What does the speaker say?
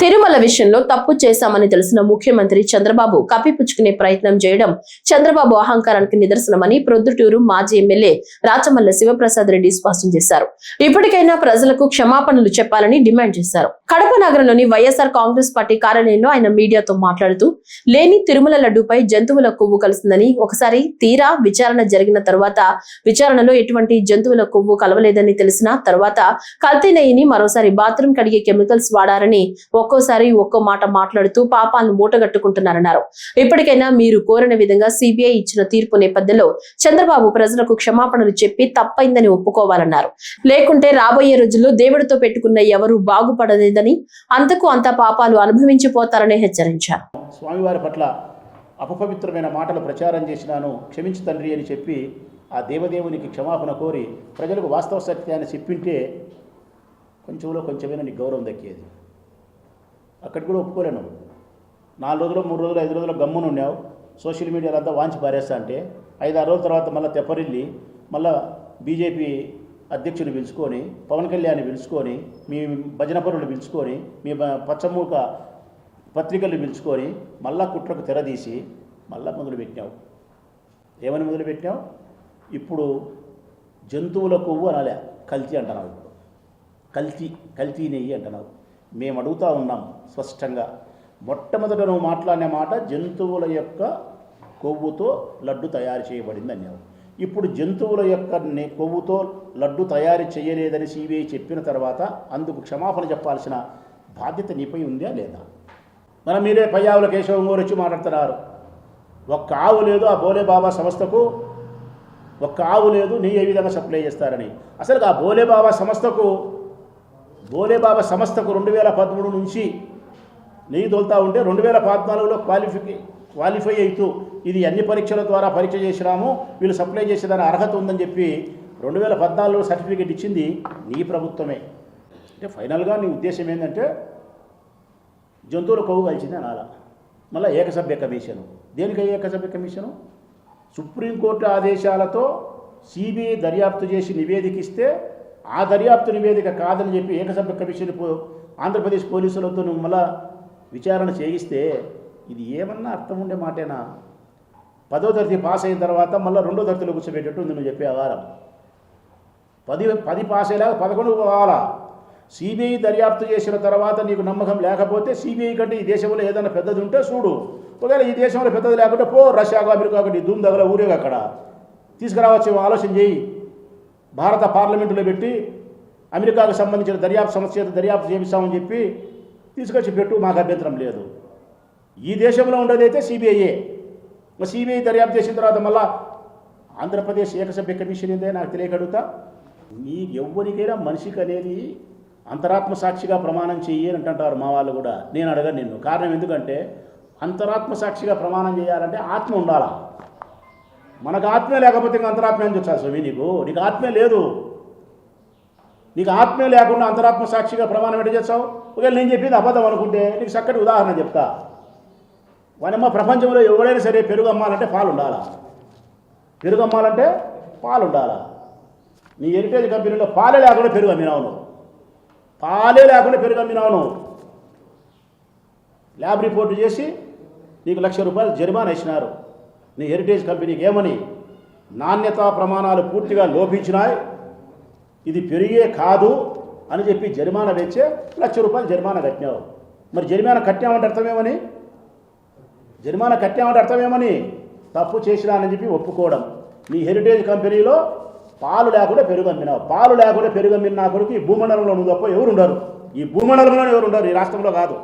తిరుమల విషయంలో తప్పు చేశామని తెలిసిన ముఖ్యమంత్రి చంద్రబాబు కప్పిపుచ్చుకునే ప్రయత్నం చేయడం చంద్రబాబు అహంకారానికి నిదర్శనమని ప్రొద్దుటూరు మాజీ ఎమ్మెల్యే రాచమల్ల శివప్రసాద్ రెడ్డి స్పష్టం చేశారు. ఇప్పటికైనా ప్రజలకు క్షమాపణలు చెప్పాలని డిమాండ్ చేశారు. కడప నగరంలోని వైఎస్ఆర్ కాంగ్రెస్ పార్టీ కార్యాలయంలో ఆయన మీడియాతో మాట్లాడుతూ లేని తిరుమల లడ్డూపై జంతువుల కొవ్వు కలిసిందని, ఒకసారి తీరా విచారణ జరిగిన తర్వాత విచారణలో ఎటువంటి జంతువుల కొవ్వు కలవలేదని తెలిసిన తర్వాత కల్తీ నెయ్యిని మరోసారి బాత్రూమ్ కడిగే కెమికల్స్ వాడారని ఒక్కోసారి ఒక్కో మాట మాట్లాడుతూ పాపాలను మూటగట్టుకుంటున్నారన్నారు. ఇప్పటికైనా మీరు కోరిన విధంగా సిబిఐ ఇచ్చిన తీర్పు నేపథ్యంలో చంద్రబాబు ప్రజలకు క్షమాపణలు చెప్పి తప్పైందని ఒప్పుకోవాలన్నారు. లేకుంటే రాబోయే రోజుల్లో దేవుడితో పెట్టుకున్న ఎవరు బాగుపడలేదని, అంతకు అంత పాపాలు అనుభవించిపోతారని హెచ్చరించారు. స్వామివారి పట్ల అపవిత్రమైన మాటలు ప్రచారం చేసినాను, క్షమించు తండ్రి అని చెప్పి ఆ దేవదేవునికి క్షమాపణ కోరి ప్రజలకు వాస్తవ సత్యాన్ని చెప్పింటే కొంచెమైనా నీకు గౌరవం దక్కేది. అక్కడికి కూడా ఒప్పుకోలేను. 4 రోజులు 3 రోజులు 5 రోజులు గమ్మున ఉన్నావు, సోషల్ మీడియాలో అంతా వాంచి పారేస్తా అంటే 5-6 రోజుల తర్వాత మళ్ళీ తెప్పరిల్లి మళ్ళీ బీజేపీ అధ్యక్షుని పిలుచుకొని, పవన్ కళ్యాణ్ పిలుచుకొని, మీ భజన పరులు పిలుచుకొని, మీ పచ్చమూక పత్రికలు పిలుచుకొని మళ్ళా కుట్రకు తెరదీసి మళ్ళా మొదలుపెట్టినావు. ఏమని మొదలుపెట్టినావు? ఇప్పుడు జంతువుల కొవ్వు అనాలే, కల్తీ అంటున్నావు. ఇప్పుడు కల్తీ నెయ్యి అంటున్నావు. మేము అడుగుతూ ఉన్నాం స్పష్టంగా. మొట్టమొదట నువ్వు మాట్లాడిన మాట జంతువుల యొక్క కొవ్వుతో లడ్డు తయారు చేయబడింది అన్నావు. ఇప్పుడు జంతువుల యొక్క కొవ్వుతో లడ్డు తయారు చేయలేదని సిబిఐ చెప్పిన తర్వాత అందుకు క్షమాపణ చెప్పాల్సిన బాధ్యత నీపై ఉందా లేదా? మనం మీరే పయ్యావుల కేశవం గారు వచ్చి మాట్లాడుతున్నారు. ఒక్క ఆవు లేదు ఆ భోలే బాబా సంస్థకు, ఒక్క ఆవు లేదు, నీ ఏ విధంగా సప్లై చేస్తారని. అసలు ఆ భోలే బాబా సంస్థకు 2013 నుంచి నెయ్యి తోలుతూ ఉంటే 2014లో క్వాలిఫై అవుతూ ఇది అన్ని పరీక్షల ద్వారా పరీక్ష చేసినాము, వీళ్ళు సప్లై చేసేదాని అర్హత ఉందని చెప్పి 2014లో సర్టిఫికేట్ ఇచ్చింది నీ ప్రభుత్వమే. అంటే ఫైనల్గా నీ ఉద్దేశం ఏంటంటే జంతువుల కొవ్వు కలిసింది అనాల. మళ్ళీ ఏకసభ్య కమిషను. దేనికి ఏకసభ్య కమిషను? సుప్రీంకోర్టు ఆదేశాలతో సిబిఐ దర్యాప్తు చేసి నివేదిక ఇస్తే ఆ దర్యాప్తు నివేదిక కాదని చెప్పి ఏకసభ్య కమిషన్ ఆంధ్రప్రదేశ్ పోలీసులతో నువ్వు మళ్ళా విచారణ చేయిస్తే ఇది ఏమన్నా అర్థం ఉండే మాటేనా? 10వ తరగతి పాస్ అయిన తర్వాత మళ్ళీ 2వ తరగతిలో కూర్చోబెట్టేట్టు ఉంది నువ్వు చెప్పే ఆధారం. 10 పాస్ అయ్యేలాగా 11 పోవాలా. సిబిఐ దర్యాప్తు చేసిన తర్వాత నీకు నమ్మకం లేకపోతే సిబిఐ కంటే ఈ దేశంలో ఏదైనా పెద్దది ఉంటే చూడు. ఒకవేళ ఈ దేశంలో పెద్దది లేకుంటే పో రష్యాకు, అమెరికాకు, నీ ధూమ్ దగ్గర ఊరేగా అక్కడ తీసుకురావచ్చు. ఆలోచన చేయి. భారత పార్లమెంటులో పెట్టి అమెరికాకు సంబంధించిన దర్యాప్తు చేపిస్తామని చెప్పి తీసుకొచ్చి పెట్టు, మాకు అభ్యంతరం లేదు. ఈ దేశంలో ఉండేదైతే సిబిఐఏ. సిబిఐ దర్యాప్తు చేసిన తర్వాత మళ్ళా ఆంధ్రప్రదేశ్ ఏకసభ్య కమిషన్ ఏందే నాకు తెలియకడుగుతా. నీ ఎవ్వరికైనా మనిషికి అనేది అంతరాత్మ సాక్షిగా ప్రమాణం చెయ్యి అని అంటుంటారు మా వాళ్ళు కూడా. నేను అడగను నిన్ను. కారణం ఎందుకంటే అంతరాత్మ సాక్షిగా ప్రమాణం చేయాలంటే ఆత్మ ఉండాలా. మనకు ఆత్మే లేకపోతే ఇంకా అంతరాత్మ అని చెప్పాలి స్వామి. నీకు ఆత్మే లేదు. నీకు ఆత్మే లేకుండా అంతరాత్మ సాక్షిగా ప్రమాణం ఎట్లా చేస్తావు? ఒకవేళ నేను చెప్పింది అబద్ధం అనుకుంటే నీకు చక్కటి ఉదాహరణ చెప్తా. మనమ్మ ప్రపంచంలో ఎవరైనా సరే పెరుగు అమ్మాలంటే పాలు ఉండాలా. పెరుగు అమ్మాలంటే పాలు ఉండాలా. నీ హెరిటేజ్ కంపెనీలో పాలే లేకుండా పెరుగు అమ్మినావు నువ్వు. పాలే లేకుండా పెరుగు అమ్మినావు నువ్వు. ల్యాబ్ రిపోర్టు చేసి నీకు ₹1,00,000 జరిమానా ఇచ్చినారు. నీ హెరిటేజ్ కంపెనీకి ఏమని? నాణ్యతా ప్రమాణాలు పూర్తిగా లోపించినాయి, ఇది పెరిగే కాదు అని చెప్పి జరిమానా వేచే ₹1,00,000 జరిమానా కట్టినావు. మరి జరిమానా కట్టామంటే అర్థమేమని? తప్పు చేసినానని చెప్పి ఒప్పుకోవడం. నీ హెరిటేజ్ కంపెనీలో పాలు లేకుండా పెరుగు అమ్మినావు. పాలు లేకుండా పెరుగు అమ్మిన నా కొడుకు ఈ భూమండలంలో నువ్వు తప్ప ఎవరు ఉండరు. ఈ భూమండలంలో ఎవరు ఉండరు, ఈ రాష్ట్రంలో కాదు.